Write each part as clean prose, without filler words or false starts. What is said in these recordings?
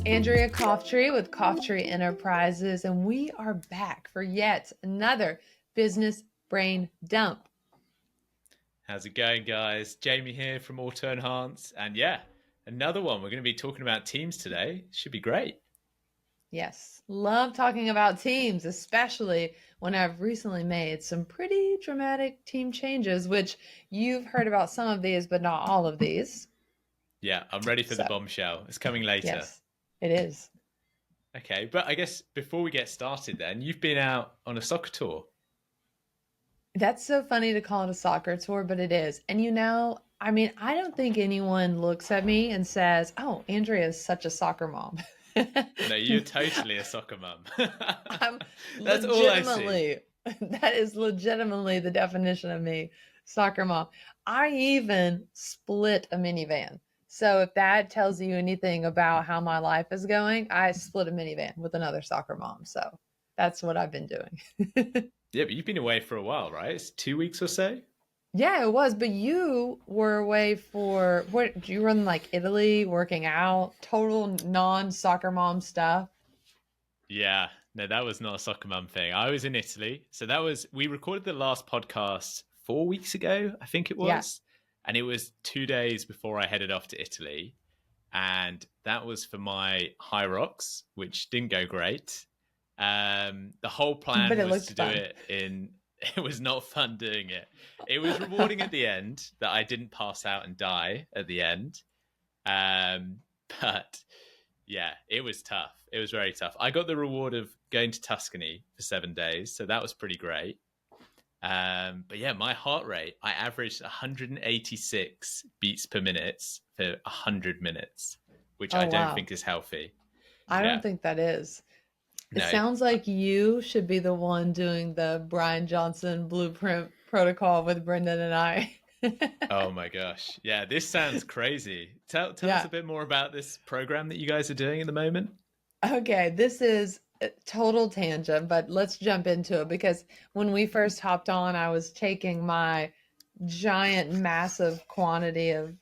Andrea Coughtry with Coughtry Enterprises, and we are back for yet another business brain dump. How's it going, guys? Jamie here from Auto Enhance, and yeah, another one. We're going to be talking about teams today. Should be great. Yes, love talking about teams, especially when I've recently made some pretty dramatic team changes, which you've heard about some of these, but not all of these. Yeah, I'm ready for the So, bombshell. It's coming later. yes, it is. Okay, but I guess before we get started then, you've been out on a soccer tour. That's so funny to call it a soccer tour, but it is. And I don't think anyone looks at me and says, "Oh, Andrea is such a soccer mom." No, you're totally a soccer mum. I'm That's all I see. that is legitimately the definition of me, soccer mom. I even split a minivan. So if that tells you anything about how my life is going, I split a minivan with another soccer mom. So that's what I've been doing. Yeah, but you've been away for a while, right? It's 2 weeks or so? Yeah, it was. But you were away for what? You were in like Italy working out, total non-soccer mom stuff. Yeah, no, that was not a soccer mum thing. I was in Italy. So we recorded the last podcast 4 weeks ago, I think it was. Yeah. And it was 2 days before I headed off to Italy. And that was for my Hyrox, which didn't go great. The whole plan But it was looked to do fun. it it was not fun doing it. It was rewarding at the end that I didn't pass out and die at the end. But yeah, it was tough. It was very tough. I got the reward of going to Tuscany for 7 days. So that was pretty great. But yeah, my heart rate, I averaged 186 beats per minute for 100 minutes, which I don't Wow. think is healthy. I Yeah. don't think that is. It No. sounds like you should be the one doing the Brian Johnson blueprint protocol with Brendan and I. Oh my gosh. Yeah, this sounds crazy. Tell us Yeah. a bit more about this program that you guys are doing at the moment. Okay, this is a total tangent, but let's jump into it because when we first hopped on, I was taking my giant, massive quantity of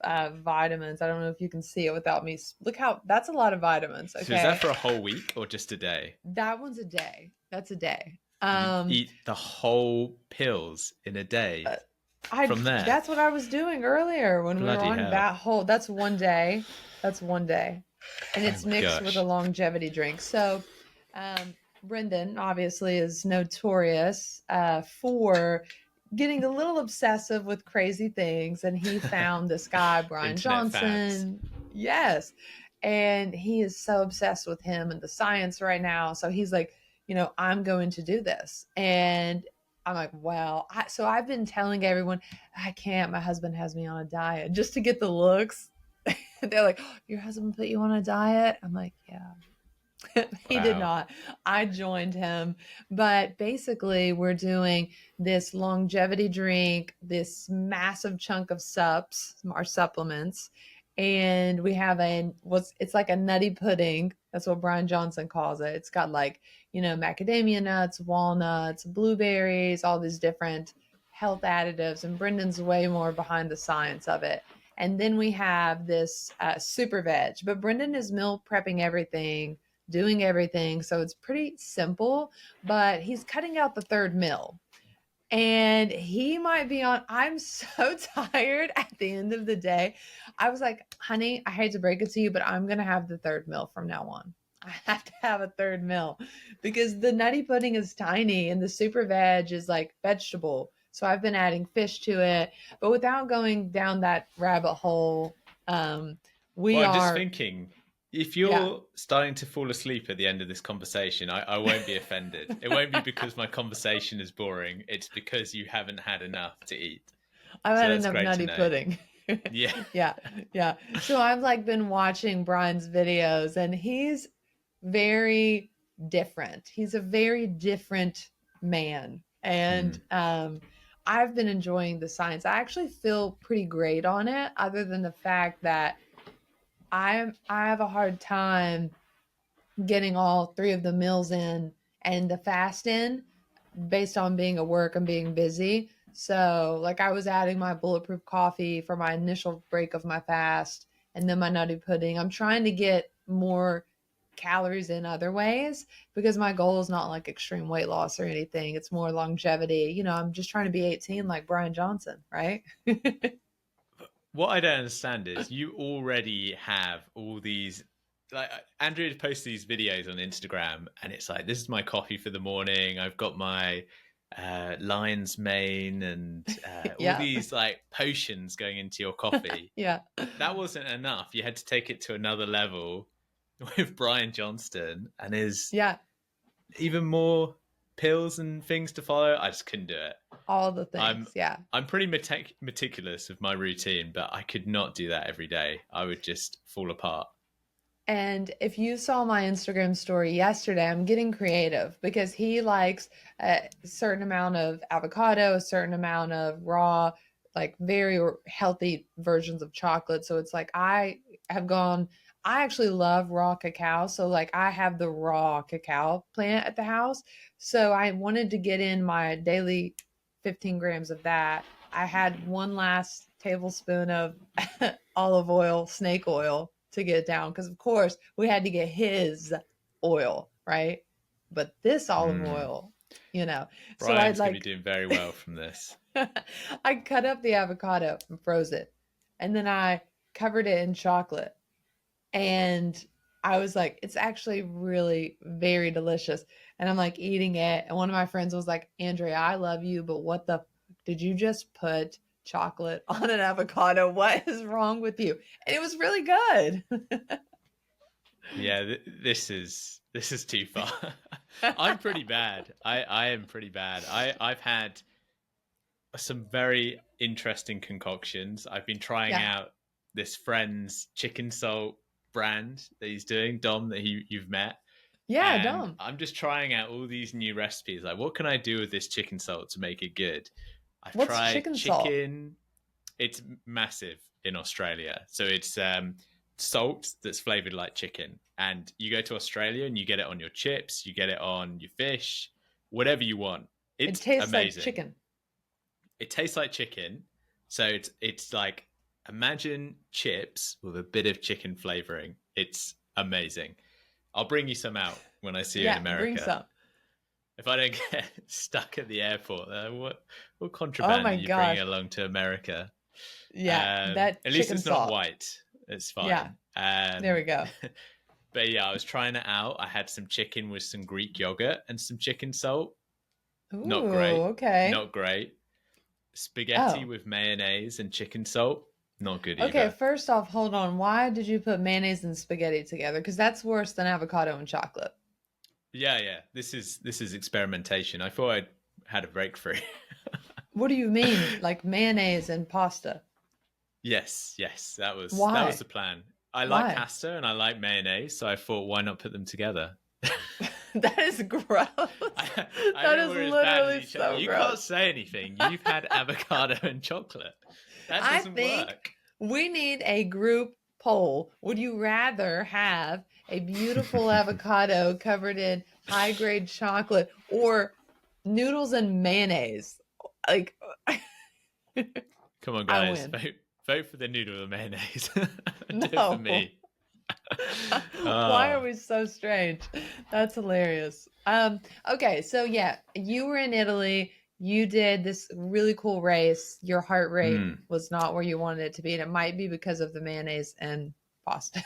vitamins. I don't know if you can see it without me. Look how that's a lot of vitamins. So is that Okay, for a whole week or just a day? that one's a day. That's a day. You eat the whole pills in a day Uh, from there. That's what I was doing earlier when we were Bloody on hell. that whole. That's one day. That's one day, and it's Oh my mixed with gosh. a longevity drink. So, Brendan obviously is notorious for getting a little obsessive with crazy things, and he found this guy Brian Internet facts. Johnson. Yes, and he is so obsessed with him and the science right now. So he's like, I'm going to do this, and I'm like, well, so I've been telling everyone, I can't. My husband has me on a diet just to get the looks. They're like, oh, your husband put you on a diet? I'm like, yeah. He did Wow. not. I joined him. But basically, we're doing this longevity drink, this massive chunk of sups, our supplements. And we have it's like a nutty pudding. That's what Brian Johnson calls it. It's got like, macadamia nuts, walnuts, blueberries, all these different health additives. And Brendan's way more behind the science of it. And then we have this super veg. But Brendan is meal prepping everything, doing everything. So it's pretty simple, but he's cutting out the third meal. And he might be on, I'm so tired at the end of the day. I was like, honey, I hate to break it to you, but I'm going to have the third meal from now on. I have to have a third meal because the nutty pudding is tiny and the super veg is like vegetable. So I've been adding fish to it, but without going down that rabbit hole, we Well, I'm just are, thinking, if yeah. you're starting to fall asleep at the end of this conversation, I won't be offended. It won't be because my conversation is boring. It's because you haven't had enough to eat. I've So had that's enough great to nutty know. pudding. Yeah. Yeah, yeah. So I've like been watching Brian's videos and he's very different. He's a very different man. And I've been enjoying the science. I actually feel pretty great on it, other than the fact that I have a hard time getting all three of the meals in and the fast in based on being at work and being busy. So, like, I was adding my bulletproof coffee for my initial break of my fast and then my nutty pudding. I'm trying to get more calories in other ways because my goal is not like extreme weight loss or anything. It's more longevity. You know, I'm just trying to be 18 like Brian Johnson, right? What I don't understand is you already have all these. Like Andrea posts these videos on Instagram, and it's like, this is my coffee for the morning. I've got my lion's mane and all Yeah. these like potions going into your coffee. Yeah. That wasn't enough. You had to take it to another level with Brian Johnston and his Yeah. even more pills and things to follow. I just couldn't do it. All the I'm things. Yeah. I'm pretty meticulous with my routine, but I could not do that every day. I would just fall apart. And if you saw my Instagram story yesterday, I'm getting creative because he likes a certain amount of avocado, a certain amount of raw, like very healthy versions of chocolate. So it's like I actually love raw cacao. So like I have the raw cacao plant at the house. So I wanted to get in my daily 15 grams of that. I had one last tablespoon of olive oil, snake oil to get down because of course we had to get his oil, right? But this olive Mm. oil, you know. So I'd Brian's going to be like doing very well from this. I cut up the avocado and froze it. And then I covered it in chocolate. And I was like, it's actually really very delicious. And I'm like eating it. And one of my friends was like, Andrea, I love you, but what the did you just put chocolate on an avocado? What is wrong with you? And it was really good. Yeah, this is too far. I'm pretty bad. I am pretty bad. I've had some very interesting concoctions. I've been trying Yeah. out this friend's chicken salt brand that he's doing, Dom, that you've met. Yeah, And dumb. I'm just trying out all these new recipes. Like, what can I do with this chicken salt to make it good? I've What's tried chicken salt? chicken. It's massive in Australia. So it's salt that's flavored like chicken. And you go to Australia and you get it on your chips, you get it on your fish, whatever you want. It It's tastes like amazing. chicken. It tastes like chicken. So it's like, imagine chips with a bit of chicken flavoring. It's amazing. I'll bring you some out when I see you in Yeah, bring America. some. If I don't get stuck at the airport, what Oh contraband are my you bringing gosh. along to America? Yeah, that At least chicken it's not salt. white. It's Yeah, fine. there we go. But yeah, I was trying it out. I had some chicken with some Greek yogurt and some chicken salt. Not Ooh, great. okay. Not great. Spaghetti Oh, with mayonnaise and chicken salt. Not good okay. either. First off, hold on. Why did you put mayonnaise and spaghetti together? Because that's worse than avocado and chocolate. Yeah, yeah. This is experimentation. I thought I'd had a breakthrough. What do you mean, like mayonnaise and pasta? Yes, yes. That was Why? the plan. I like Why? pasta and I like mayonnaise, so I thought, why not put them together? That is gross. I That know is we're as bad as literally each other. so You can't gross. say anything. You've had avocado and chocolate. That I doesn't think work. we need a group poll. Would you rather have a beautiful avocado covered in high grade chocolate or noodles and mayonnaise? Like, Come on, I guys. win. Vote for the noodle and mayonnaise. Do it for No. me. Why are Oh. we so strange? That's hilarious. Okay, so yeah, you were in Italy. You did this really cool race. Your heart rate Mm. was not where you wanted it to be, and it might be because of the mayonnaise and pasta.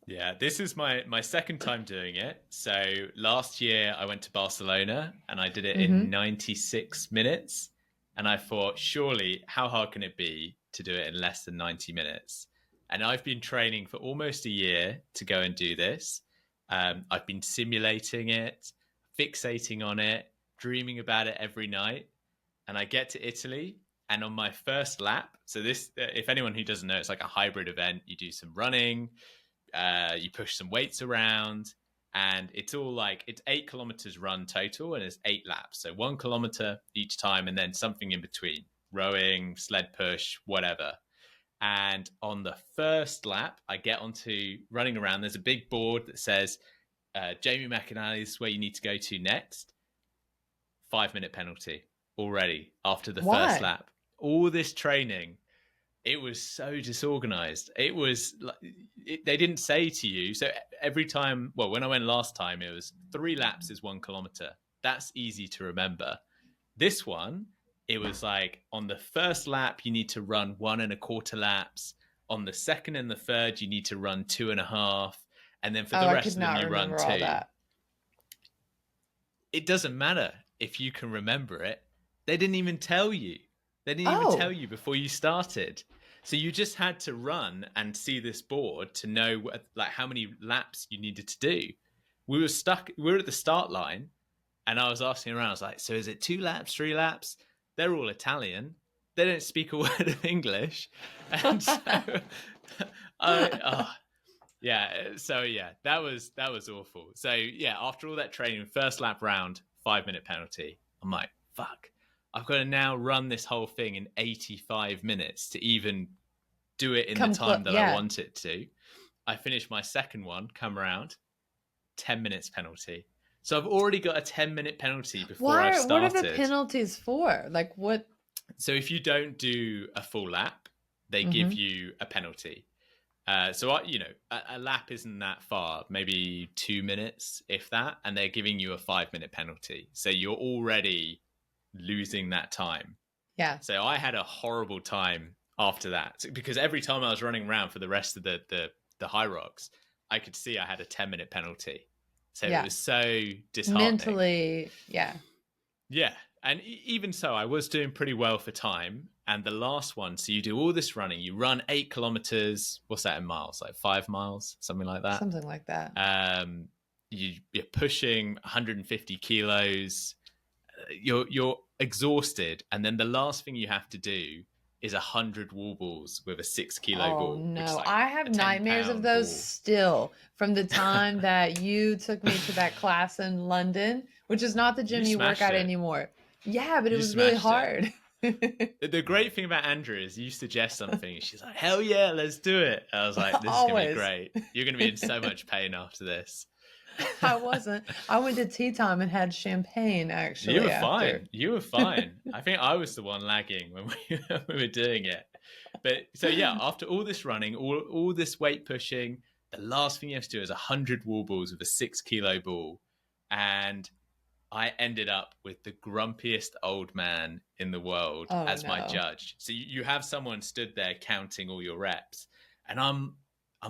Yeah, this is my second time doing it. So last year I went to Barcelona and I did it in Mm-hmm. 96 minutes. And I thought, surely, how hard can it be to do it in less than 90 minutes? And I've been training for almost a year to go and do this. I've been simulating it, fixating on it, dreaming about it every night. And I get to Italy, and on my first lap, so this, if anyone who doesn't know, it's like a hybrid event. You do some running, you push some weights around, and it's all like, it's 8 kilometers run total, and it's 8 laps. So 1 kilometer each time, and then something in between, rowing, sled push, whatever. And on the first lap, I get onto running around. There's a big board that says, Jamie McInally, this is where you need to go to next. 5 minute penalty. already after the first Why? lap. All this training, it was so disorganized. It was like they didn't say to you. So every time, well, when I went last time, it was 3 laps is 1 kilometer. That's easy to remember. This one, it was like on the first lap, you need to run 1.25 laps. On the second and the third, you need to run 2.5. And then for Oh, the I rest could of them, not you run remember all 2. that. It doesn't matter if you can remember it. They didn't even tell you. They didn't even tell Oh, you before you started. So you just had to run and see this board to know like how many laps you needed to do. We were stuck. We were at the start line, and I was asking around. I was like, "So is it 2 laps, 3 laps?" They're all Italian. They don't speak a word of English, and so I yeah. So yeah, that was awful. So yeah, after all that training, first lap round, 5-minute penalty. I'm like, fuck. I've got to now run this whole thing in 85 minutes to even do it in the time that I yeah. want it to. I finished my second one, come around, 10 minutes penalty. So I've already got a 10-minute penalty before I've What are the started. penalties for? Like what? So if you don't do a full lap, they give Mm-hmm. you a penalty. So a lap isn't that far, maybe 2 minutes, if that, and they're giving you a 5-minute penalty. So you're already losing that time. Yeah. So I had a horrible time after that because every time I was running around for the rest of the Hyrox, I could see I had a 10-minute penalty. So it Yeah. was so disheartening. Mentally, yeah. Yeah. And even so, I was doing pretty well for time. And the last one, so you do all this running, you run 8 kilometers. What's that in miles? Like 5 miles, something like that. Something like that. You're pushing 150 kilos. You're exhausted, and then the last thing you have to do is 100 wall balls with a 6 kilo Oh ball, which is no, like I a have 10 nightmares of pound those ball. still from the time that you took me to that class in London, which is not the You gym you work smashed at it. anymore. Yeah, but it You was really smashed it. hard. The great thing about Andrea is you suggest something, and she's like, "Hell yeah, let's do it." And I was like, "This is gonna be Always. great. You're gonna be in so much pain after this." I wasn't. I went to tea time and had champagne You actually were after. fine. You were fine. I think I was the one lagging when we were doing it. But so yeah, after all this running, all this weight pushing, the last thing you have to do is 100 wall balls with a 6 kilo ball. And I ended up with the grumpiest old man in the world Oh as my no. judge. So you have someone stood there counting all your reps, and I'm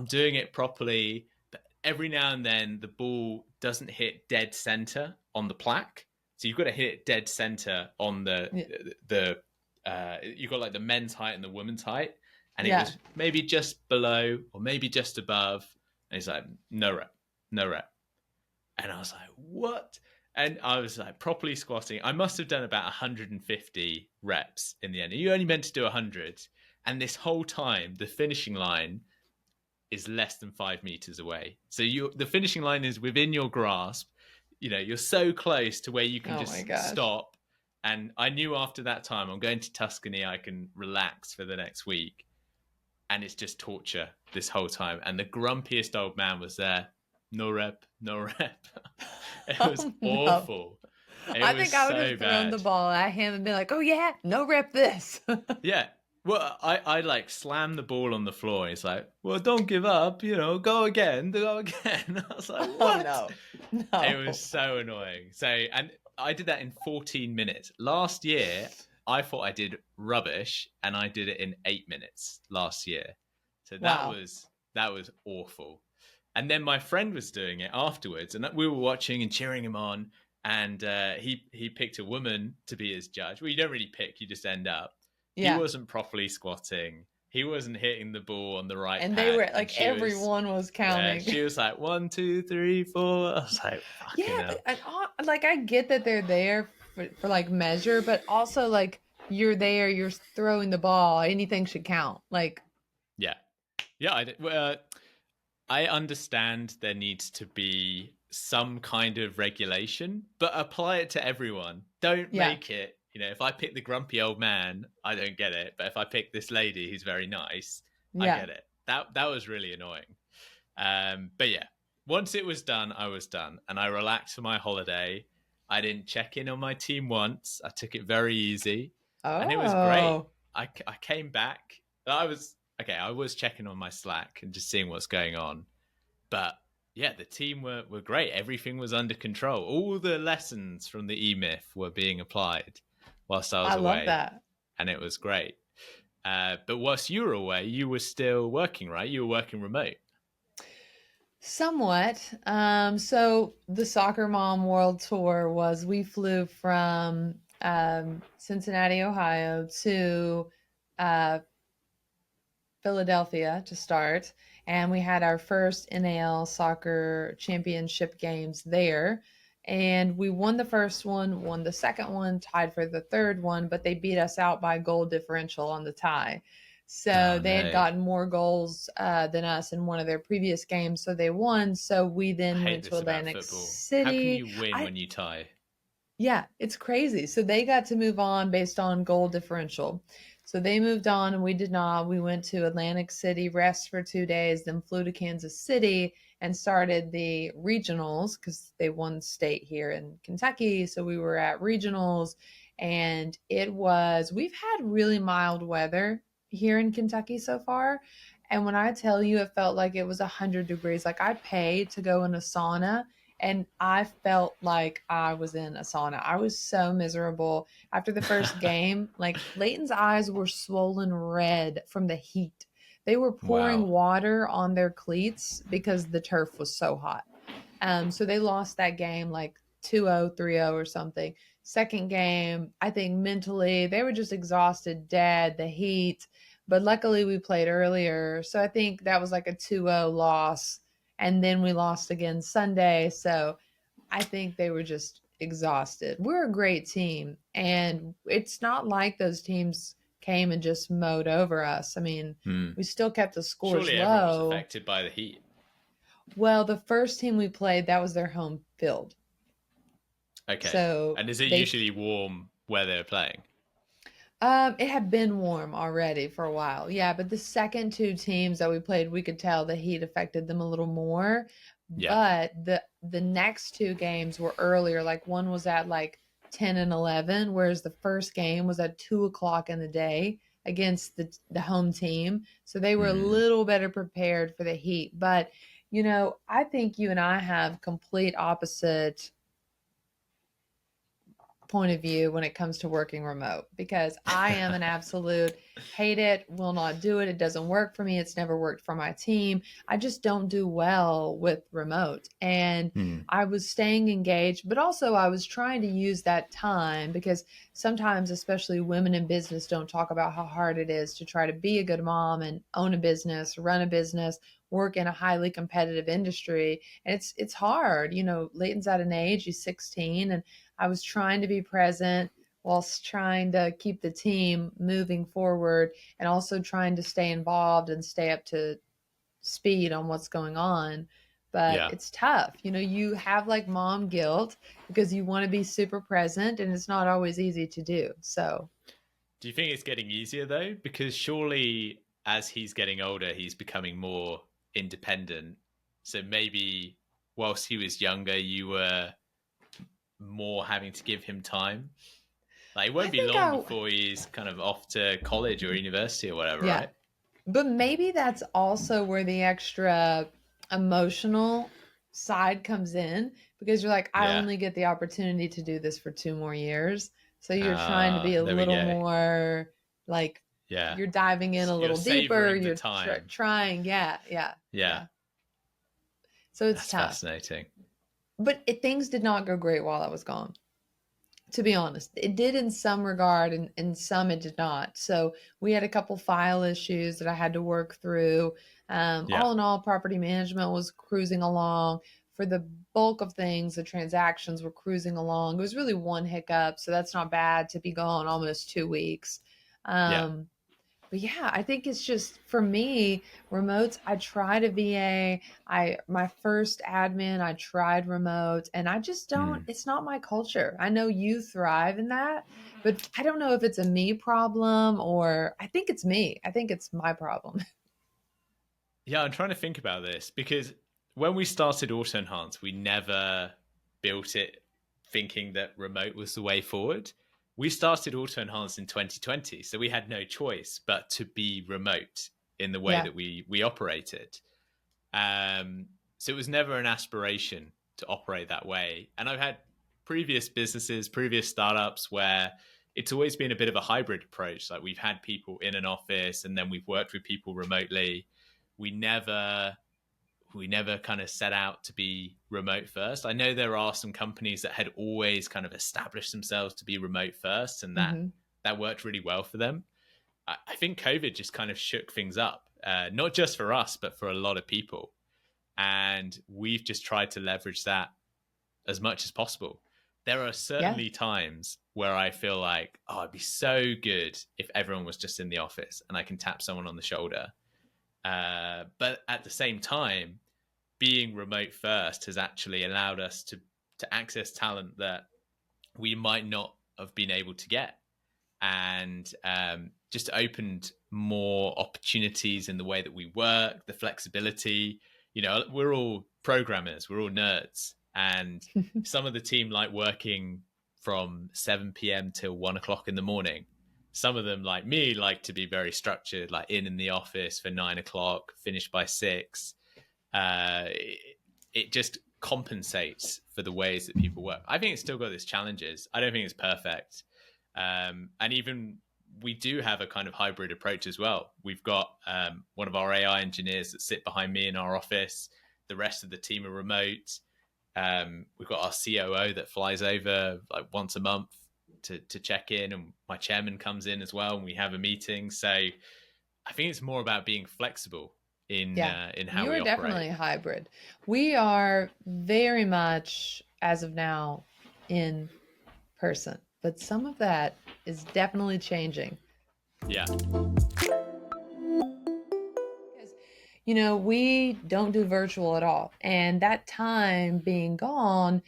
doing it properly. But every now and then the ball doesn't hit dead center on the plaque, so you've got to hit it dead center on Yeah. the you've got like the men's height and the women's height, and it Yeah. was maybe just below or maybe just above. And he's like, no rep, no rep. And I was like, what? And I was like properly squatting. I must have done about 150 reps in the end. You only meant to do 100. And this whole time, the finishing line is less than 5 meters away. So the finishing line is within your grasp. You're so close to where you can Oh my just gosh. stop. And I knew after that time, I'm going to Tuscany, I can relax for the next week. And it's just torture this whole time. And the grumpiest old man was there. No rep, no rep. It was Oh no. awful. It I was think I would so have thrown the bad. ball at him and been like, "Oh yeah, no rep this." Yeah. Well, I like slammed the ball on the floor. And he's like, well, don't give up, go again, go again. I was like, Oh what? no. It No. was so annoying. And I did that in 14 minutes. Last year, I thought I did rubbish, and I did it in 8 minutes last year. So Wow. that was awful. And then my friend was doing it afterwards, and we were watching and cheering him on. And he picked a woman to be his judge. Well, you don't really pick; you just end up. He Yeah. wasn't properly squatting. He wasn't hitting the ball on the right And they were pad, and like everyone was counting. she was like 1, 2, 3, 4. I was like, fucking Yeah, hell. like I get that they're there for like measure, but also like you're there, you're throwing the ball, anything should count. Like, Yeah, yeah. I understand there needs to be some kind of regulation, but apply it to everyone. Don't yeah, make it. If I pick the grumpy old man, I don't get it. But if I pick this lady who's very nice, I yeah. get it. That was really annoying. But yeah, once it was done, I was done, and I relaxed for my holiday. I didn't check in on my team once. I took it very easy, and it was great. Oh, I came back. I was okay. I was checking on my Slack and just seeing what's going on, but yeah, the team were great. Everything was under control. All the lessons from the E-Myth were being applied whilst I I was love away, that. and it was great. But whilst you were away, you were still working, right? You were working remote. Somewhat. So the Soccer Mom World Tour was we flew from Cincinnati, Ohio to uh, Philadelphia to start, and we had our first NAL soccer championship games there. And we won the first one, won the second one, tied for the third one, but they beat us out by goal differential on the tie. So Oh they had no, gotten more goals than us in one of their previous games, so they won. So we I then hate went to this about Atlantic football. How can City. you win I when you tie? Yeah, it's crazy. So they got to move on based on goal differential. So they moved on and we did not. We went to Atlantic City, rest for 2 days, then flew to Kansas City and started the regionals because they won state here in Kentucky. So we were at regionals and we've had really mild weather here in Kentucky so far. And when I tell you, it felt like it was 100 degrees. Like I paid to go in a sauna and I felt like I was in a sauna. I was so miserable after the first game. Like Leighton's eyes were swollen red from the heat. They were pouring Wow. water on their cleats because the turf was so hot. So they lost that game like 2-0, 3-0 or something. Second game, I think mentally they were just exhausted, dead, the heat. But luckily we played earlier. So I think that was like a 2-0 loss. And then we lost again Sunday. So I think they were just exhausted. We're a great team. And it's not like those teams came and just mowed over us. I mean, Hmm. we still kept the scores Surely everyone was low. affected by the heat. Well, the first team we played, that was their home field. Okay. So And is it they usually warm where they're playing? it had been warm already for a while. Yeah, but the second two teams that we played, we could tell the heat affected them a little more. Yeah. But the next two games were earlier. Like one was at like 10 and 11, whereas the first game was at 2 o'clock in the day against the home team. So they were a Hmm. little better prepared for the heat. But I think you and I have complete opposite point of view when it comes to working remote because I am an absolute hate it, will not do it. It doesn't work for me. It's never worked for my team. I just don't do well with remote. And Hmm. I was staying engaged, but also I was trying to use that time because sometimes, especially women in business, don't talk about how hard it is to try to be a good mom and own a business, run a business, work in a highly competitive industry. And it's hard. Leighton's at an age, he's 16, and I was trying to be present whilst trying to keep the team moving forward and also trying to stay involved and stay up to speed on what's going on. But Yeah. it's tough. You have like mom guilt because you want to be super present and it's not always easy to do. So, Do you think it's getting easier though? Because surely as he's getting older, he's becoming more independent. So maybe whilst he was younger, you were more having to give him time. Like it I won't be think long before he's kind of off to college or university or whatever, yeah. right? But maybe that's also where the extra emotional side comes in because you're like, I Yeah. only get the opportunity to do this for 2 more years. So you're trying to be a There we little go. more like Yeah. you're diving in a You're little deeper. savoring the You're time. trying. Yeah. Yeah. Yeah. Yeah. So it's That's tough. fascinating. But things did not go great while I was gone. To be honest, it did in some regard and in some it did not. So we had a couple file issues that I had to work through. Yeah. All in all, property management was cruising along. For the bulk of things, the transactions were cruising along. It was really one hiccup, so that's not bad to be gone almost 2 weeks. Yeah. But yeah, I think it's just for me, remotes, I tried a VA. My first admin, I tried remote and I just don't, Hmm. it's not my culture. I know you thrive in that, but I don't know if it's a me problem or I think it's me. I think it's my problem. Yeah, I'm trying to think about this because when we started Auto Enhance, we never built it thinking that remote was the way forward. We started Auto Enhance in 2020, so we had no choice but to be remote in the way Yeah. that we operated. So it was never an aspiration to operate that way. And I've had previous businesses, previous startups where it's always been a bit of a hybrid approach. Like we've had people in an office and then we've worked with people remotely. We never kind of set out to be remote first. I know there are some companies that had always kind of established themselves to be remote first, and Hmm. that worked really well for them. I think COVID just kind of shook things up, not just for us, but for a lot of people. And we've just tried to leverage that as much as possible. There are Yeah. certainly times where I feel like, oh, it'd be so good if everyone was just in the office and I can tap someone on the shoulder. But at the same time, being remote first has actually allowed us to access talent that we might not have been able to get, and just opened more opportunities in the way that we work, the flexibility. You know, we're all programmers, we're all nerds, and some of the team like working from 7 p.m. till 1 o'clock in the morning. Some of them, like me, like to be very structured, like in the office for 9 o'clock, finished by 6. It just compensates for the ways that people work. I think it's still got its challenges. I don't think it's perfect. And even we do have a kind of hybrid approach as well. We've got one of our AI engineers that sit behind me in our office. The rest of the team are remote. We've got our COO that flies over like once a month to check in, and my chairman comes in as well, and we have a meeting. So I think it's more about being flexible Yeah. in how You we are operate. definitely a hybrid. We are very much, as of now, in person, but some of that is definitely changing. Yeah. Because, you know, we don't do virtual at all. And that time being gone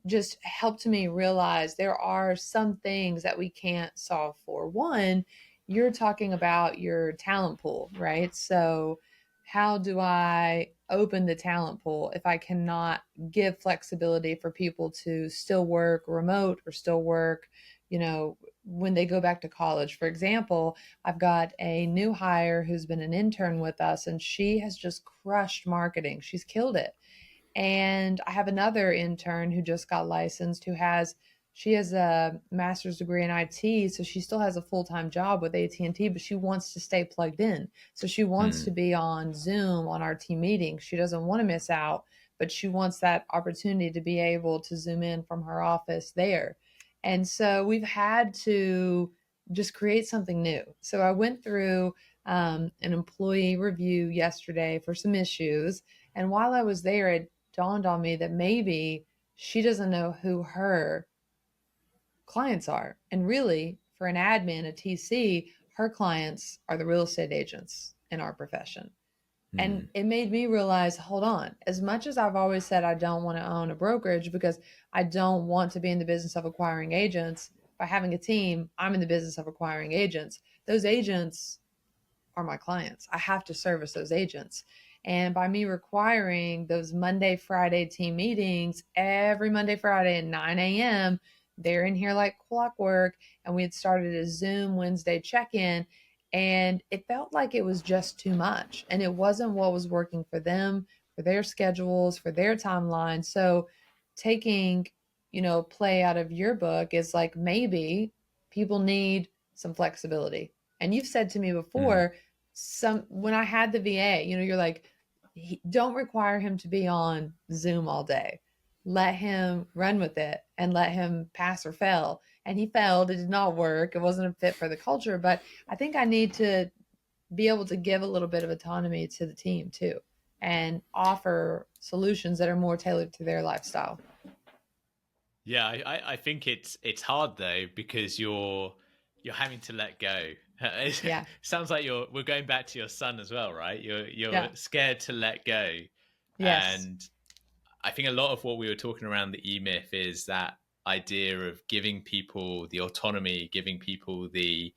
just helped me realize there are some things that we can't solve for. One, you're talking about your talent pool, right? So, how do I open the talent pool if I cannot give flexibility for people to still work remote or still work, you know, when they go back to college? For example, I've got a new hire who's been an intern with us, and she has just crushed marketing. She's killed it. And I have another intern who just got licensed she has a master's degree in IT, so she still has a full-time job with AT&T, but she wants to stay plugged in. So she wants to Mm. be on Zoom on our team meetings. She doesn't want to miss out, but she wants that opportunity to be able to Zoom in from her office there. And so we've had to just create something new. So I went through an employee review yesterday for some issues. And while I was there, it dawned on me that maybe she doesn't know who her clients are. And really, for an admin, a TC, her clients are the real estate agents in our profession. And Mm. it made me realize, hold on, as much as I've always said I don't want to own a brokerage because I don't want to be in the business of acquiring agents, by having a team, I'm in the business of acquiring agents. Those agents are my clients. I have to service those agents. And by me requiring those Monday, Friday team meetings every Monday, Friday at 9 a.m., they're in here like clockwork. And we had started a Zoom Wednesday check in, and it felt like it was just too much. And it wasn't what was working for them, for their schedules, for their timeline. So taking, play out of your book is like maybe people need some flexibility. And you've said to me Mm. before, when I had the VA, you're like, don't require him to be on Zoom all day. Let him run with it and let him pass or fail. And he failed. It did not work. It wasn't a fit for the culture. But I think I need to be able to give a little bit of autonomy to the team too, and offer solutions that are more tailored to their lifestyle. Yeah, I think it's hard though, because you're having to let go. It Yeah. sounds like we're going back to your son as well, right? You're Yeah. scared to let go. Yes. And I think a lot of what we were talking around the E-Myth is that idea of giving people the autonomy, giving people the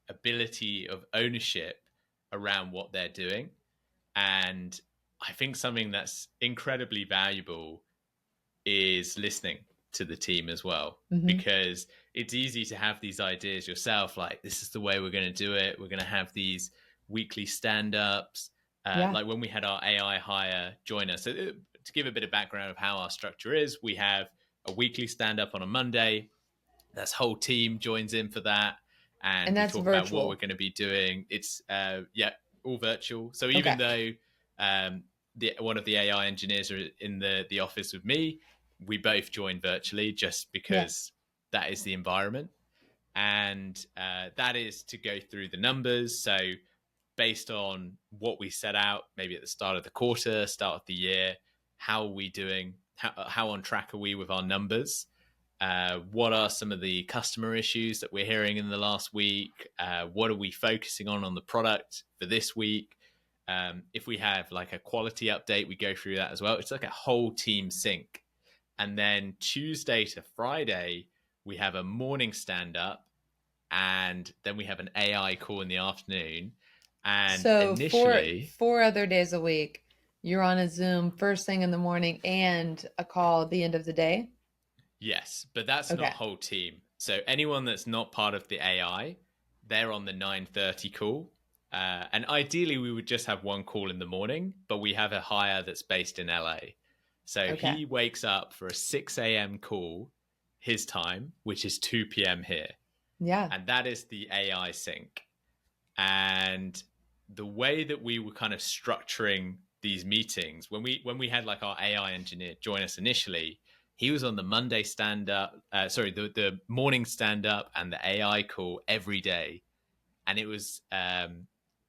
ability of ownership around what they're doing. And I think something that's incredibly valuable is listening. to the team as well, Hmm. because it's easy to have these ideas yourself, like this is the way we're going to do it, we're going to have these weekly stand-ups, Yeah. like when we had our AI hire join us. So to give a bit of background of how our structure is, we have a weekly stand-up on a Monday. That's whole team joins in for that, and And we that's talk about what we're virtual. going to be doing. It's yeah, all virtual. So Okay. even though one of the AI engineers are in the office with me, we both join virtually just Yeah. because that is the environment, and that is to go through the numbers. So based on what we set out, maybe at the start of the quarter, start of the year, how are we doing? How on track are we with our numbers? What are some of the customer issues that we're hearing in the last week? What are we focusing on the product for this week? If we have like a quality update, we go through that as well. It's like a whole team sync. And then Tuesday to Friday, we have a morning stand up, and then we have an AI call in the afternoon. And So initially, 4 other days a week, you're on a Zoom first thing in the morning and a call at the end of the day. yes, but that's not Okay. whole team. So anyone that's not part of the AI, they're on the 9:30 call. And ideally, we would just have one call in the morning, but we have a hire that's based in LA. So Okay. he wakes up for a 6 a.m. call, his time, which is 2 p.m. here. Yeah. And that is the AI sync. And the way that we were kind of structuring these meetings, when we had like our AI engineer join us initially, he was on the Monday stand up, the morning stand up and the AI call every day. And it was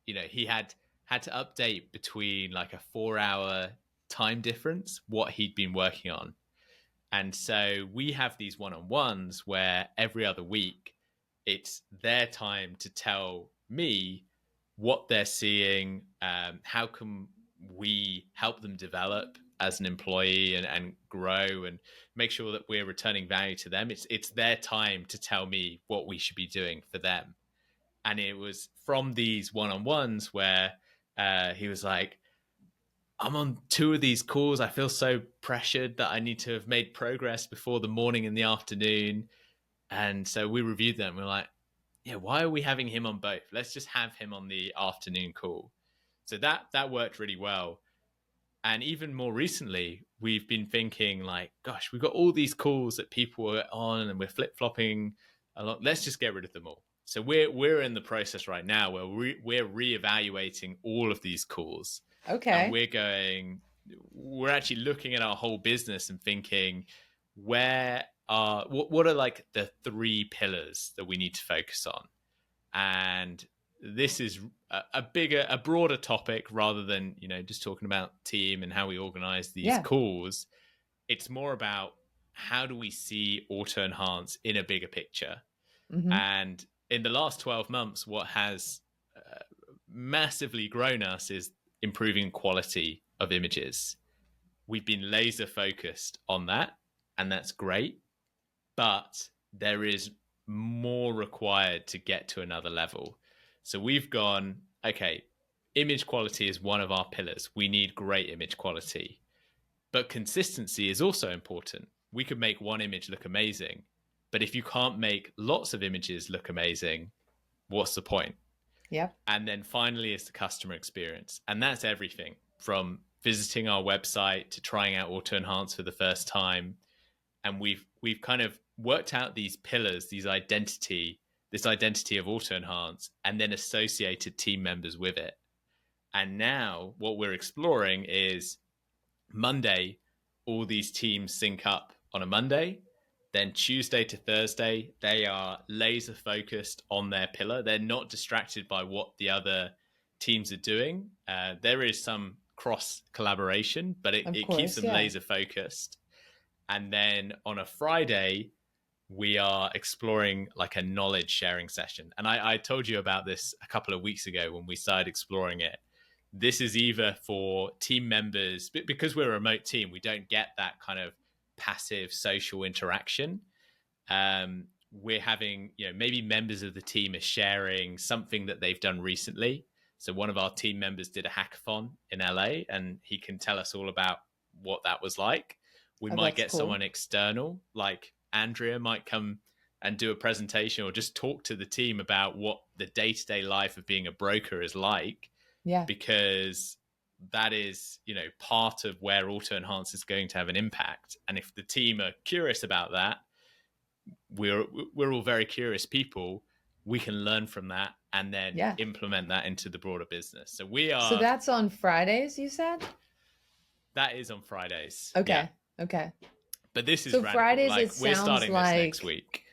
he had to update between like a 4 hour time difference what he'd been working on. And so we have these one-on-ones where every other week it's their time to tell me what they're seeing, how can we help them develop as an employee and grow and make sure that we're returning value to them. It's their time to tell me what we should be doing for them. And it was from these one-on-ones where he was like, I'm on two of these calls. I feel so pressured that I need to have made progress before the morning and the afternoon. And so we reviewed them. We're like, yeah, why are we having him on both? Let's just have him on the afternoon call. So that worked really well. And even more recently, we've been thinking like, gosh, we've got all these calls that people are on and we're flip-flopping a lot. Let's just get rid of them all. So we're in the process right now where we're reevaluating all of these calls, and Okay. we're actually looking at our whole business and thinking, what are like the three pillars that we need to focus on. And this is a broader topic rather than just talking about team and how we organize these Yeah. calls. It's more about how do we see auto enhance in a bigger picture. Hmm. And in the last 12 months, what has massively grown us is improving quality of images. We've been laser focused on that, and that's great. But there is more required to get to another level. So we've gone, okay, image quality is one of our pillars. We need great image quality, but consistency is also important. We could make one image look amazing, but if you can't make lots of images look amazing, what's the point? Yep. And then finally is the customer experience. And that's everything from visiting our website to trying out Auto Enhance for the first time. And we've kind of worked out these pillars, this identity of Auto Enhance, and then associated team members with it. And now what we're exploring is Monday, all these teams sync up on a Monday. Then Tuesday to Thursday, they are laser focused on their pillar. They're not distracted by what the other teams are doing. There is some cross collaboration, but Of it keeps course. them Yeah. laser focused. And then on a Friday, we are exploring like a knowledge sharing session. And I told you about this a couple of weeks ago when we started exploring it. This is either for team members, because we're a remote team, we don't get that kind of passive social interaction. We're having, maybe members of the team are sharing something that they've done recently. So one of our team members did a hackathon in LA, and he can tell us all about what that was like. We Oh, might that's get cool. someone external, like Andrea might come and do a presentation or just talk to the team about what the day-to-day life of being a broker is like, Yeah. because that is, part of where Auto Enhance is going to have an impact. And if the team are curious about that, we're all very curious people. We can learn from that and then Yeah. implement that into the broader business. So we So are. that's on Fridays, you said? That is on Fridays. Yeah. Okay. Okay. But this is So radical. Fridays, Like, it we're sounds starting this next like, week.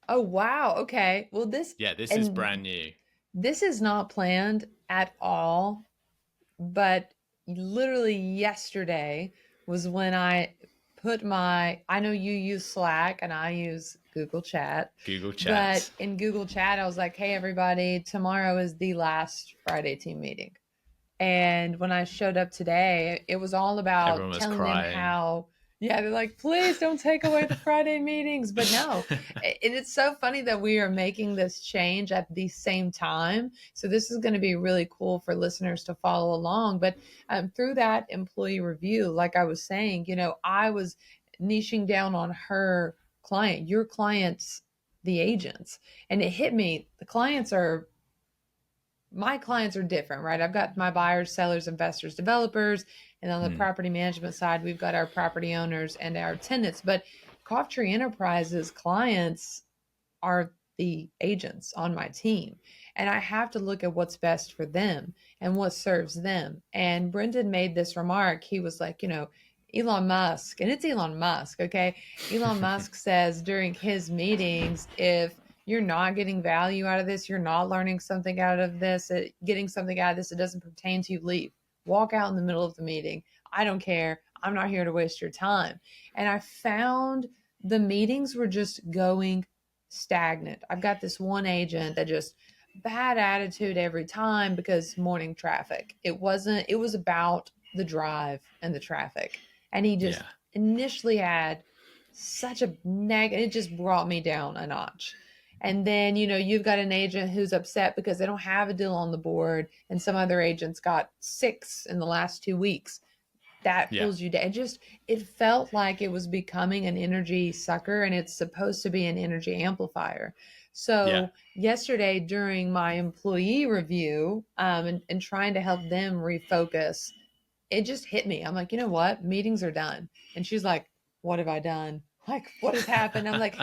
oh, wow. Okay. Well, Yeah, this is and brand new. this is not planned at all, but literally yesterday was when I know you use Slack and I use Google Chat, Google but Chat. in Google Chat, I was like, hey, everybody, tomorrow is the last Friday team meeting. And when I showed up today, it was all about Everyone was telling them crying. how, yeah, they're like, please don't take away the Friday meetings. But no, and it's so funny that we are making this change at the same time. So this is going to be really cool for listeners to follow along. But through that employee review, like I was saying, I was niching down on her client, your clients, the agents. And it hit me. My clients are different, right? I've got my buyers, sellers, investors, developers, and on the Hmm. property management side, we've got our property owners and our tenants. But Cough Tree Enterprises clients are the agents on my team. And I have to look at what's best for them and what serves them. And Brendan made this remark. He was like, Elon Musk, and it's Elon Musk, okay? Elon Musk says during his meetings, if you're not getting value out of this, you're not learning something out of this, getting something out of this, it doesn't pertain to you, leave. Walk out in the middle of the meeting. I don't care. I'm not here to waste your time. And I found the meetings were just going stagnant. I've got this one agent that just bad attitude every time because morning traffic. It was about the drive and the traffic. And he just Yeah. initially had such a it just brought me down a notch. And then, you've got an agent who's upset because they don't have a deal on the board and some other agents got 6 in the last 2 weeks. That Yeah. pulls you down. It felt like it was becoming an energy sucker and it's supposed to be an energy amplifier. Yeah. So yesterday during my employee review, and trying to help them refocus, it just hit me. I'm like, you know what? Meetings are done. And she's like, what have I done? Like, what has happened? I'm like,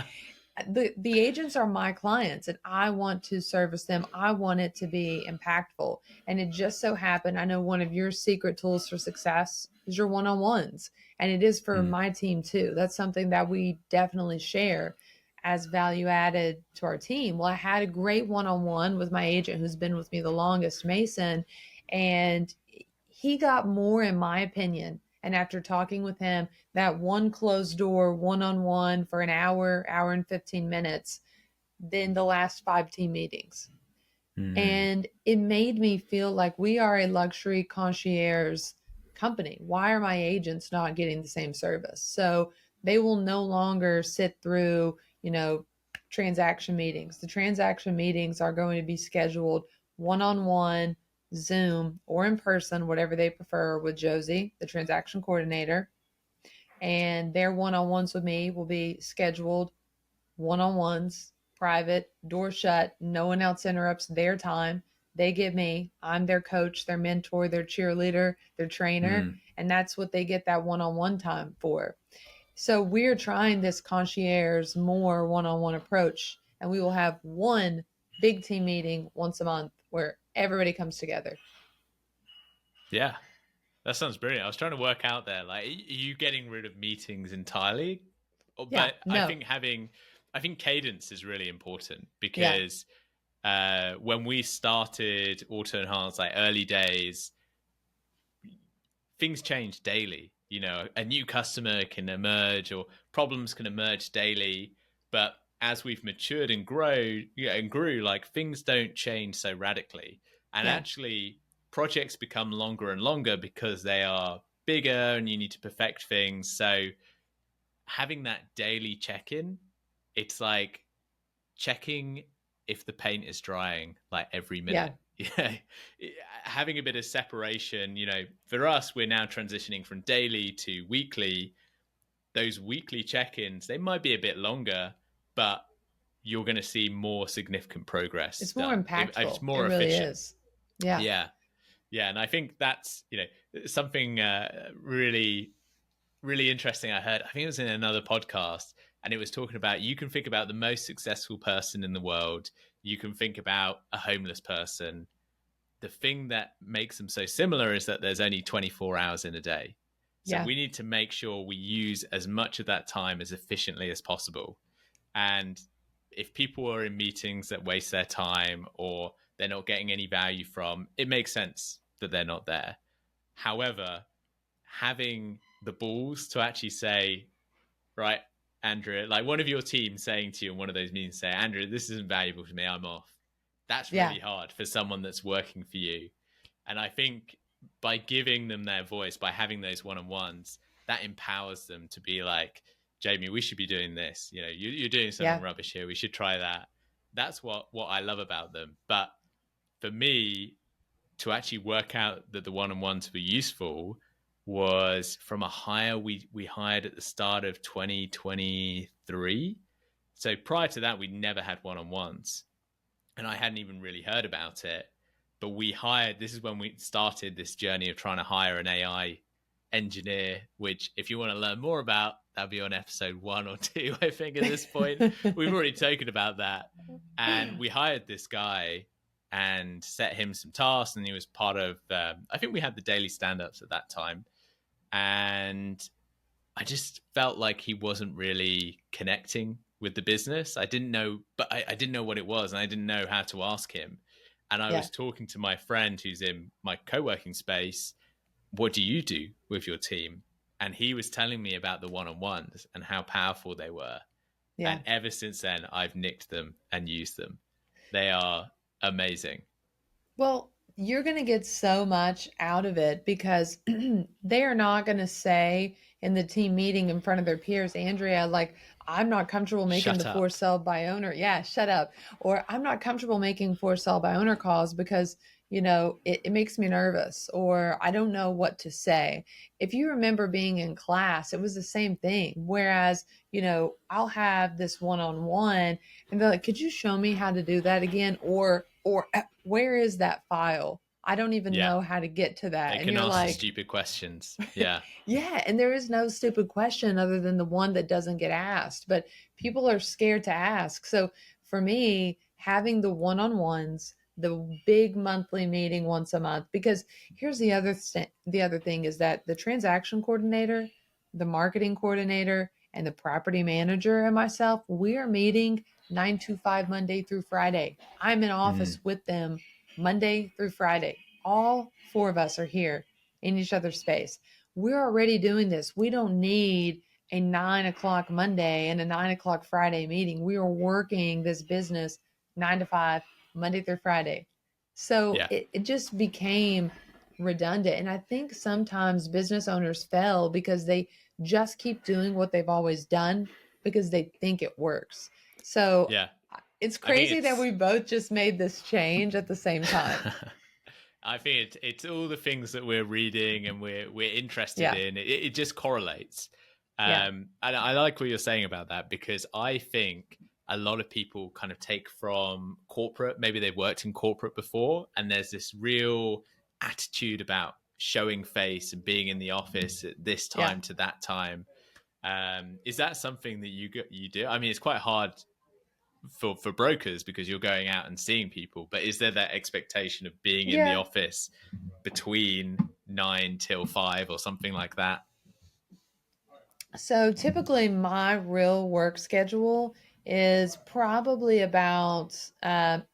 the agents are my clients and I want to service them. I want it to be impactful. And it just so happened, I know one of your secret tools for success is your one-on-ones. And it is for Hmm. my team too. That's something that we definitely share as value added to our team. Well, I had a great one-on-one with my agent who's been with me the longest, Mason, and he got more, in my opinion. And after talking with him, that one closed door one on one for an hour and 15 minutes than the last 5 team meetings. Hmm. And it made me feel like we are a luxury concierge company. Why are my agents not getting the same service? So they will no longer sit through, transaction meetings. The transaction meetings are going to be scheduled one on one, Zoom, or in person, whatever they prefer, with Josie, the transaction coordinator. And their one on ones with me will be scheduled one on ones, private, door shut. No one else interrupts their time. They give me, I'm their coach, their mentor, their cheerleader, their trainer. Hmm. And that's what they get that one on one time for. So we're trying this concierge more one on one approach. And we will have one big team meeting once a month where everybody comes together. Yeah. That sounds brilliant. I was trying to work out there, like, are you getting rid of meetings entirely? Yeah, But no, I think cadence is really important, yeah, because when we started Auto Enhance, like early days, things change daily. A new customer can emerge or problems can emerge daily. But as we've matured and grew, like, things don't change so radically. And yeah, actually, projects become longer and longer because they are bigger and you need to perfect things. So having that daily check-in, it's like checking if the paint is drying, like, every yeah, minute. Yeah. Having a bit of separation, for us, we're now transitioning from daily to weekly. those weekly check-ins, they might be a bit longer, but you're going to see more significant progress It's more done. It's impactful. It more really efficient. is. Yeah. Yeah. Yeah. And I think that's, something really, really interesting. I heard, I think it was in another podcast, and it was talking about, you can think about the most successful person in the world. You can think about a homeless person. The thing that makes them so similar is that there's only 24 hours in a day. So Yeah. we need to make sure we use as much of that time as efficiently as possible. And if people are in meetings that waste their time or they're not getting any value from, it makes sense that they're not there. However, having the balls to actually say, right, Andrea, like one of your team saying to you in one of those meetings, say, Andrea, this isn't valuable to me, I'm off. That's Yeah. really hard for someone that's working for you. And I think by giving them their voice, by having those one-on-ones, that empowers them to be like, Jamie, we should be doing this. You're doing something Yeah. rubbish here. We should try that. That's what I love about them. But for me, to actually work out that the one-on-ones were useful was from a hire we hired at the start of 2023. So prior to that, we'd never had one-on-ones, and I hadn't even really heard about it. But this is when we started this journey of trying to hire an AI engineer, which if you want to learn more about, that'll be on episode 1 or 2, I think, at this point. We've already spoken about that. And we hired this guy and set him some tasks, and he was part of, I think we had the daily stand-ups at that time. And I just felt like he wasn't really connecting with the business. I didn't know, but I didn't know what it was, and I didn't know how to ask him. And I Yeah. was talking to my friend who's in my co-working space. What do you do with your team? And he was telling me about the one-on-ones and how powerful they were. Yeah. And ever since then, I've nicked them and used them. They are amazing. Well, you're going to get so much out of it because they are not going to say in the team meeting in front of their peers, Andrea, like, I'm not comfortable making the Shut for up. sale by owner. Yeah, shut up. Or I'm not comfortable making for sale by owner calls because, it makes me nervous, or I don't know what to say. If you remember being in class, it was the same thing. Whereas, I'll have this one-on-one and they're like, could you show me how to do that again? Or where is that file? I don't even Yeah. know how to get to that. They And can you're ask the like, stupid questions. Yeah. yeah. And there is no stupid question other than the one that doesn't get asked, but people are scared to ask. So for me, having the one-on-ones, the big monthly meeting once a month, because here's the other thing is that the transaction coordinator, the marketing coordinator, and the property manager and myself, we are meeting 9 to 5 Monday through Friday. I'm in office with them Monday through Friday. All 4 of us are here in each other's space. We're already doing this. We don't need a 9 o'clock Monday and a 9 o'clock Friday meeting. We are working this business 9 to 5, Monday through Friday. So Yeah. it just became redundant. And I think sometimes business owners fail because they just keep doing what they've always done because they think it works. So Yeah. it's I think crazy that we both just made this change at the same time. I think it's all the things that we're reading and we're interested Yeah. in. It just correlates. Yeah. And I like what you're saying about that, because I think a lot of people kind of take from corporate, maybe they've worked in corporate before, and there's this real attitude about showing face and being in the office at this Yeah. time to that time. Is that something that you do? I mean, it's quite hard for brokers because you're going out and seeing people, but is there that expectation of being in the Yeah. office between 9 till 5 or something like that? So typically my real work schedule is probably about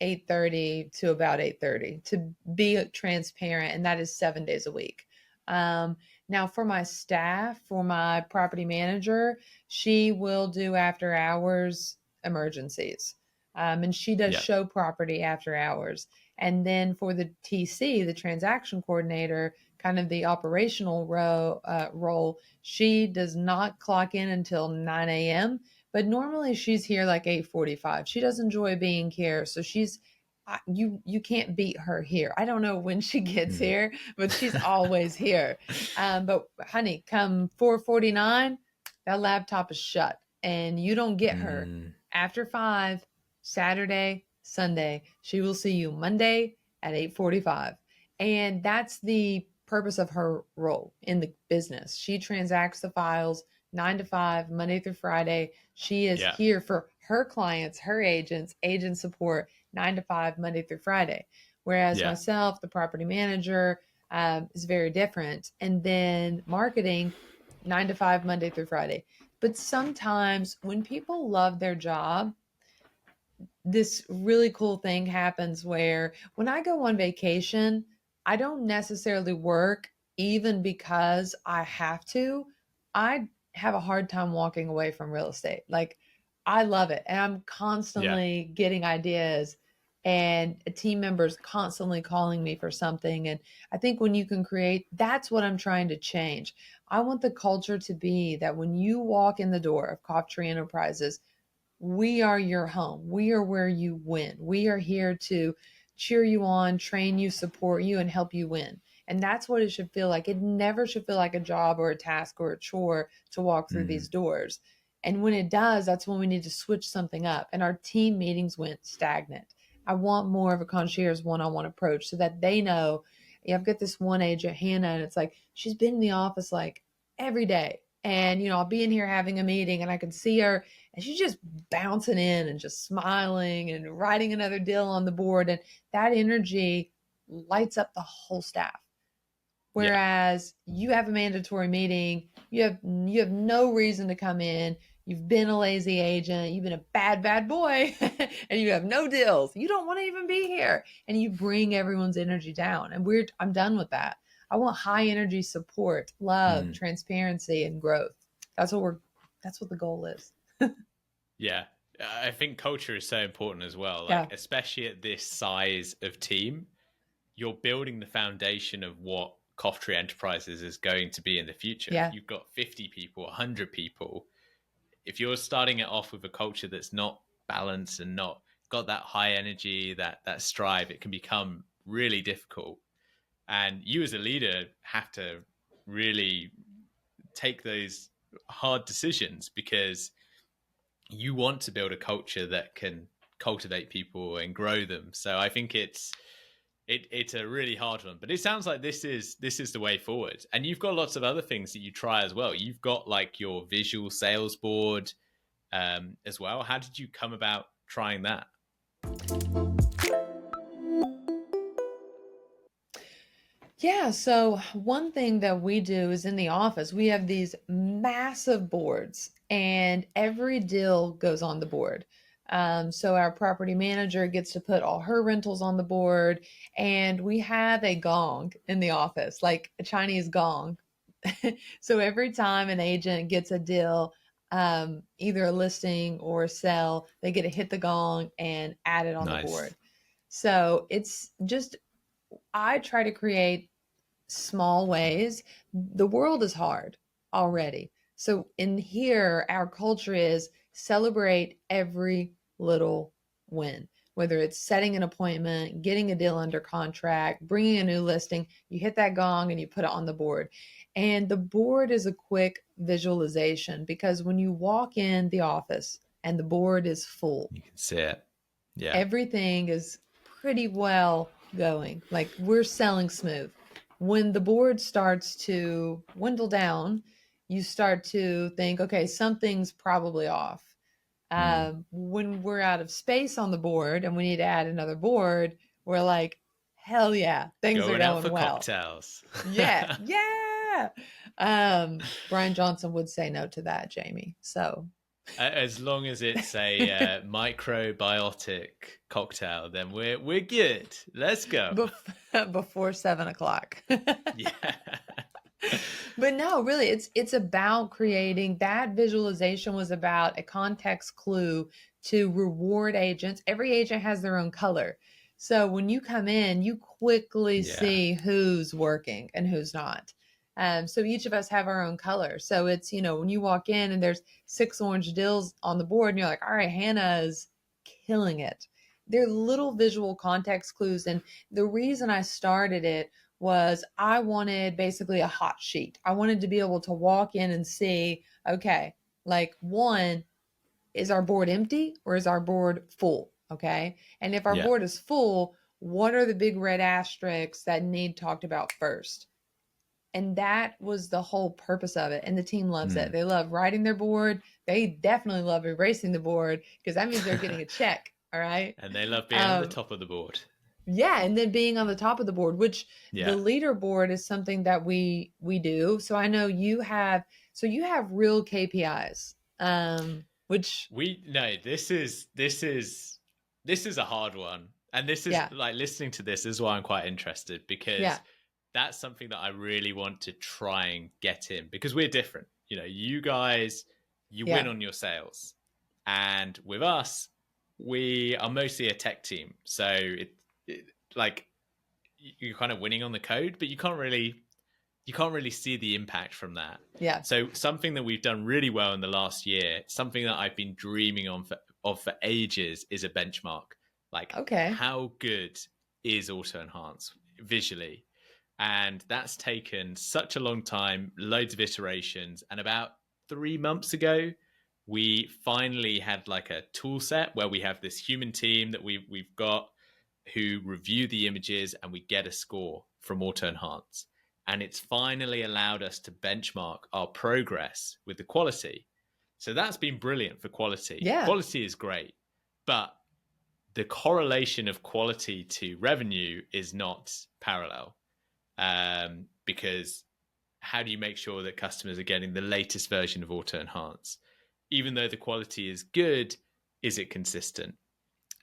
8:30 to about 8:30 to be transparent, and that is 7 days a week. Now for my staff, for my property manager, she will do after hours emergencies. And she does Yeah. show property after hours. And then for the TC, the transaction coordinator, kind of the operational role, she does not clock in until 9 a.m., but normally she's here like 8:45. She does enjoy being here, so you can't beat her here. I don't know when she gets here, but she's always here. But honey, come 4:49, that laptop is shut and you don't get her after 5, Saturday, Sunday. She will see you Monday at 8:45. And that's the purpose of her role in the business. She transacts the files 9 to 5, Monday through Friday. She is Yeah. here for her clients, her agents, agent support 9 to 5, Monday through Friday. Whereas myself, the property manager, is very different. And then marketing, 9 to 5, Monday through Friday. But sometimes when people love their job, this really cool thing happens where when I go on vacation, I don't necessarily work even because I have to. I have a hard time walking away from real estate. Like, I love it. And I'm constantly getting ideas and team members constantly calling me for something. And I think when you can create, that's what I'm trying to change. I want the culture to be that when you walk in the door of Cough Tree Enterprises, we are your home. We are where you win. We are here to cheer you on, train you, support you, and help you win. And that's what it should feel like. It never should feel like a job or a task or a chore to walk through these doors. And when it does, that's when we need to switch something up. And our team meetings went stagnant. I want more of a concierge one-on-one approach so that they know, yeah, I've got this one agent, Hannah, and it's like, she's been in the office like every day. And, I'll be in here having a meeting and I can see her and she's just bouncing in and just smiling and writing another deal on the board. And that energy lights up the whole staff. Whereas you have a mandatory meeting, you have no reason to come in. You've been a lazy agent. You've been a bad boy and you have no deals. You don't want to even be here. And you bring everyone's energy down. And I'm done with that. I want high energy support, love, transparency, and growth. That's what the goal is. Yeah. I think culture is so important as well. Like, especially at this size of team, you're building the foundation of what Cough Tree Enterprises is going to be in the future. If you've got 50 people, 100 people, if you're starting it off with a culture that's not balanced and not got that high energy, that strive, it can become really difficult. And you as a leader have to really take those hard decisions because you want to build a culture that can cultivate people and grow them. So I think it's a really hard one, but it sounds like this is the way forward. And you've got lots of other things that you try as well. You've got like your visual sales board as well. How did you come about trying that? Yeah, so one thing that we do is in the office, we have these massive boards and every deal goes on the board. So our property manager gets to put all her rentals on the board and we have a gong in the office, like a Chinese gong. So every time an agent gets a deal, either a listing or a sell, they get to hit the gong and add it on the board. So it's just, I try to create small ways. The world is hard already. So in here, our culture is celebrate every little win, whether it's setting an appointment, getting a deal under contract, bringing a new listing, you hit that gong and you put it on the board. And the board is a quick visualization because when you walk in the office and the board is full, you can see it. Yeah. Everything is pretty well going. Like, we're selling smooth. When the board starts to dwindle down, you start to think, okay, something's probably off. When we're out of space on the board and we need to add another board, we're like, hell yeah, things are going out for well. Cocktails. Yeah. Brian Johnson would say no to that, Jamie. So as long as it's a microbiotic cocktail, then we're good. Let's go. Before 7:00. Yeah. But no, really, it's about creating that visualization. Was about a context clue to reward agents. Every agent has their own color. So when you come in, you quickly see who's working and who's not. So each of us have our own color. So it's, when you walk in and there's 6 orange deals on the board and you're like, all right, Hannah is killing it. They're little visual context clues. And the reason I started it was I wanted basically a hot sheet. I wanted to be able to walk in and see, okay, like one, is our board empty or is our board full? Okay. And if our Yeah. board is full, what are the big red asterisks that need talked about first? And that was the whole purpose of it. And the team loves it. Mm. They love writing their board. They definitely love erasing the board because that means they're getting a check. All right. And they love being on the top of the board. Yeah, and then being on the top of the board, which the Yeah. leaderboard is something that we do. So I know you have real KPIs. Which this is a hard one. And this is yeah, like listening to this is why I'm quite interested, because yeah, that's something that I really want to try and get in, because we're different. You know, you guys, you yeah, win on your sales. And with us, we are mostly a tech team. So like you're kind of winning on the code, but you can't really see the impact from that. yeah. So something that we've done really well in the last year, something that I've been dreaming for ages, is a benchmark. Like, Okay. how good is Auto Enhance visually? And that's taken such a long time, loads of iterations. And about 3 months ago, we finally had like a tool set where we have this human team that we've got who review the images, and we get a score from Auto Enhance. And it's finally allowed us to benchmark our progress with the quality. So that's been brilliant for quality. Yeah. Quality is great, but the correlation of quality to revenue is not parallel. Because how do you make sure that customers are getting the latest version of Auto Enhance? Even though the quality is good, is it consistent?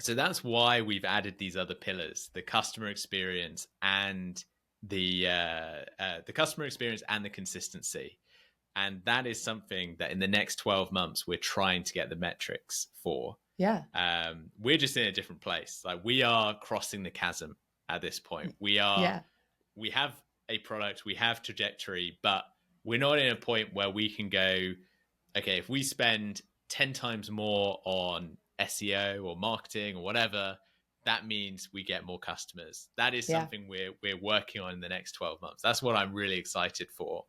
So that's why we've added these other pillars: the customer experience and the customer experience and the consistency. And that is something that in the next 12 months we're trying to get the metrics for. Yeah. We're just in a different place. Like, we are crossing the chasm at this point. We have a product, we have trajectory, but we're not in a point where we can go, okay, if we spend 10 times more on SEO or marketing or whatever, that means we get more customers. That is something we're working on in the next 12 months. That's what I'm really excited for.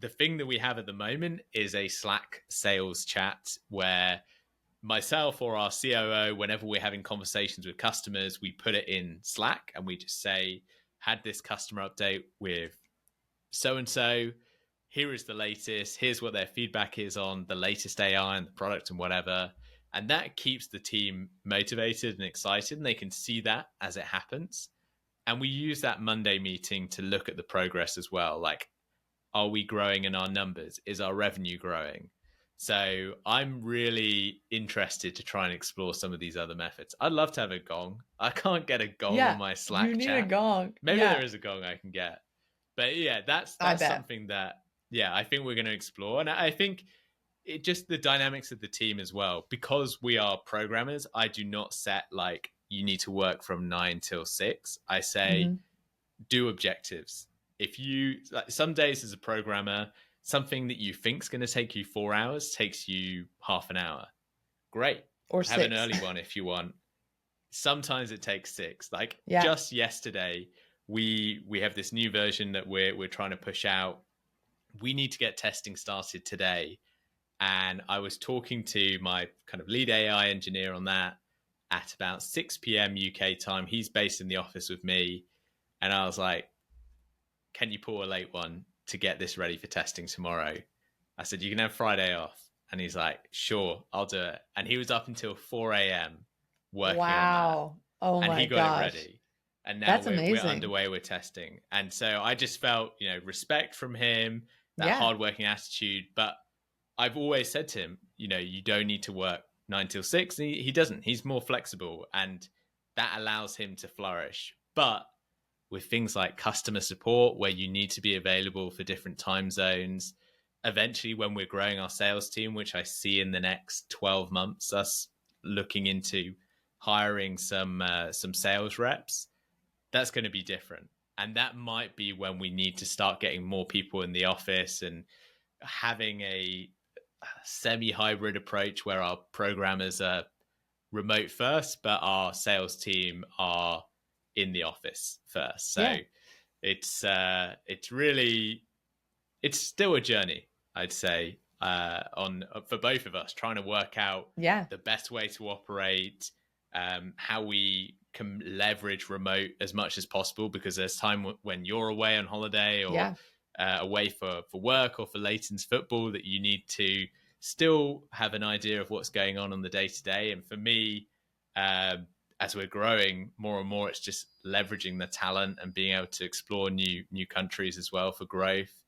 The thing that we have at the moment is a Slack sales chat where myself or our COO, whenever we're having conversations with customers, we put it in Slack and we just say, had this customer update with so-and-so, here is the latest, here's what their feedback is on the latest AI and the product and whatever. And that keeps the team motivated and excited, and they can see that as it happens. And we use that Monday meeting to look at the progress as well. Like, are we growing in our numbers? Is our revenue growing? So I'm really interested to try and explore some of these other methods. I'd love to have a gong. I can't get a gong on my Slack You need chat. a gong. Maybe there is a gong I can get. But yeah, that's something that, I think we're going to explore. And I think it just the dynamics of the team as well. Because we are programmers, I do not set like, you need to work from 9 till 6. I say, do objectives. If you, like, some days as a programmer, something that you think is going to take you 4 hours takes you half an hour. Great. Or have 6. an early one if you want. Sometimes it takes 6. Like just yesterday, we have this new version that we're trying to push out. We need to get testing started today. And I was talking to my kind of lead AI engineer on that at about 6 p.m. UK time. He's based in the office with me. And I was like, can you pull a late one to get this ready for testing tomorrow? I said, you can have Friday off. And he's like, sure, I'll do it. And he was up until 4 a.m. working on that. Oh and my he got gosh. it ready. And now we're amazing. underway with testing. And so I just felt, respect from him, that hardworking attitude. But I've always said to him, you don't need to work 9 till 6. He doesn't. He's more flexible. And that allows him to flourish. But with things like customer support, where you need to be available for different time zones, eventually when we're growing our sales team, which I see in the next 12 months, us looking into hiring some sales reps, that's going to be different. And that might be when we need to start getting more people in the office and having a semi-hybrid approach where our programmers are remote first, but our sales team are in the office first. So It's really, it's still a journey, I'd say, on for both of us, trying to work out Yeah. the best way to operate, how we can leverage remote as much as possible, because there's time when you're away on holiday or Yeah. away for work or for Leighton's football that you need to still have an idea of what's going on the day to day. And for me, as we're growing more and more, it's just leveraging the talent and being able to explore new countries as well for growth.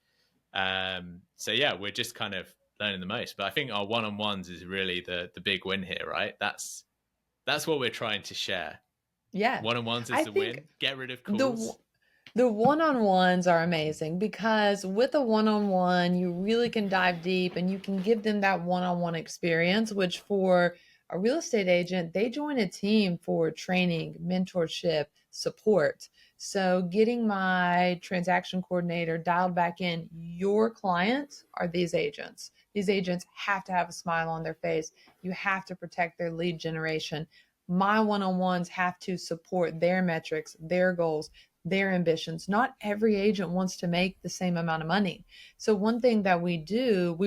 So yeah, we're just kind of learning the most. But I think our one-on-ones is really the big win here, right? That's what we're trying to share. Yeah. One-on-ones is I the think win. Get rid of the calls. the one-on-ones are amazing because with a one-on-one, you really can dive deep and you can give them that one-on-one experience, which for a real estate agent, they join a team for training, mentorship, support. So getting my transaction coordinator dialed back in, your clients are these agents. These agents have to have a smile on their face. You have to protect their lead generation. My one-on-ones have to support their metrics, their goals, their ambitions. Not every agent wants to make the same amount of money. So one thing that we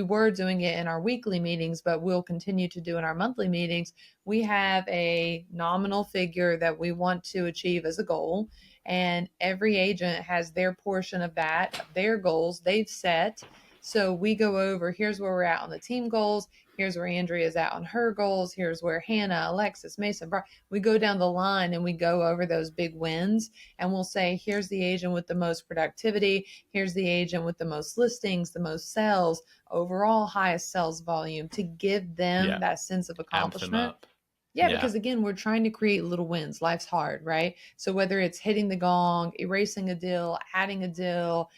were doing it in our weekly meetings, but we'll continue to do in our monthly meetings. We have a nominal figure that we want to achieve as a goal. And every agent has their portion of that, of their goals they've set. So we go over, here's where we're at on the team goals. Here's where Andrea's at on her goals. Here's where Hannah, Alexis, Mason, we go down the line and we go over those big wins. And we'll say, here's the agent with the most productivity. Here's the agent with the most listings, the most sales, overall highest sales volume, to give them Yeah, that sense of amp them accomplishment. up. Yeah, Yeah, because again, we're trying to create little wins. Life's hard, right? So whether it's hitting the gong, erasing a deal, adding a deal,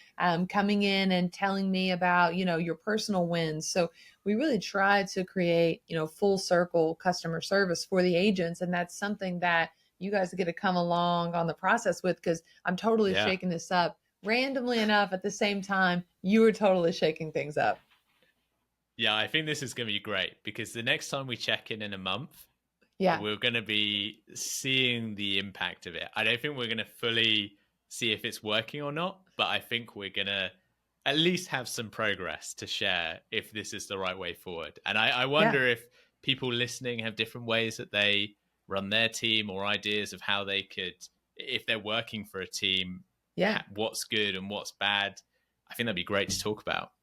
coming in and telling me about, your personal wins. So we really try to create, full circle customer service for the agents. And that's something that you guys get to come along on the process with, because I'm totally yeah. shaking this up. Randomly enough, at the same time, you were totally shaking things up. Yeah, I think this is going to be great, because the next time we check in a month, Yeah. we're going to be seeing the impact of it. I don't think we're going to fully see if it's working or not, but I think we're going to at least have some progress to share if this is the right way forward. And I Yeah. wonder if people listening have different ways that they run their team, or ideas of how they could, if they're working for a team, Yeah. what's good and what's bad. I think that'd be great to talk about.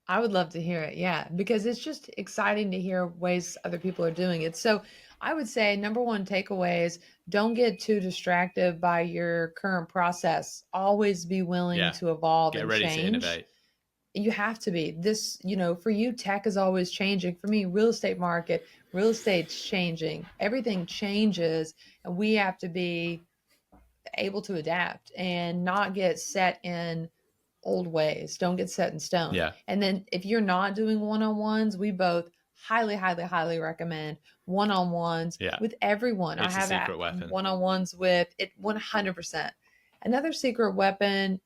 I would love to hear it. Yeah, because it's just exciting to hear ways other people are doing it. So I would say number one takeaway is don't get too distracted by your current process. Always be willing Yeah. to evolve Get and ready to change. innovate. You have to be. This, for you, tech is always changing. For me, real estate market, real estate's changing. Everything changes, and we have to be able to adapt and not get set in old ways. Don't get set in stone. Yeah. And then if you're not doing one-on-ones, we both highly, highly, highly recommend one-on-ones Yeah. with everyone. I It's a have secret weapon. one-on-ones with it 100%. Another secret weapon,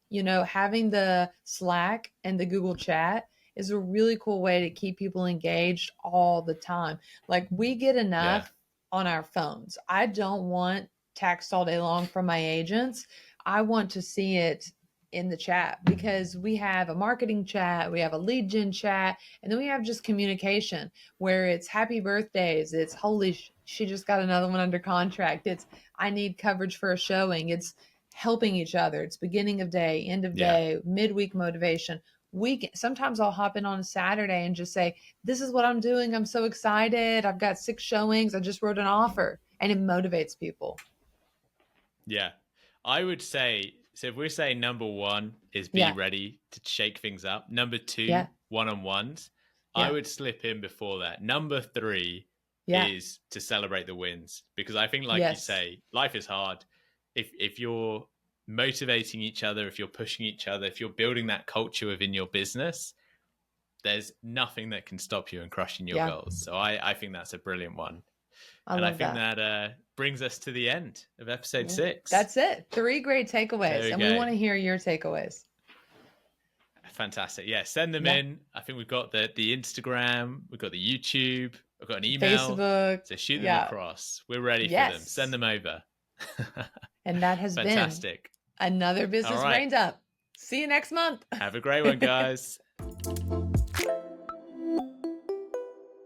having the Slack and the Google Chat is a really cool way to keep people engaged all the time. Like we get Yeah. enough on our phones. I don't want text all day long from my agents. I want to see it in the chat because we have a marketing chat, we have a lead gen chat, and then we have just communication where it's happy birthdays, it's holy she just got another one under contract, it's I need coverage for a showing, it's helping each other, it's beginning of day, end of Yeah. day, midweek motivation. Sometimes I'll hop in on a Saturday and just say, this is what I'm doing, I'm so excited, I've got 6 showings, I just wrote an offer, and it motivates people. Yeah. I would say, so if we're saying number one is be Yeah. ready to shake things up, number two, Yeah. one-on-ones, I Yeah. would slip in before that. Number three Yeah. is to celebrate the wins, because I think, like you Yes. say, life is hard. If you're motivating each other, if you're pushing each other, if you're building that culture within your business, there's nothing that can stop you in crushing your Yeah. goals. So I think that's a brilliant one. I And I love think that. that brings us to the end of episode Well, 6. that's it. 3 great There takeaways. we And we go. want to hear your takeaways. Fantastic. Yeah, send them Yeah. in. I think we've got the Instagram, we've got the YouTube, we've got an email. Facebook. So shoot them Yeah. across. We're ready for them. Send Yes. them over. And that has been Fantastic. Another All business right. brained up. See you next month. Have a great one, guys.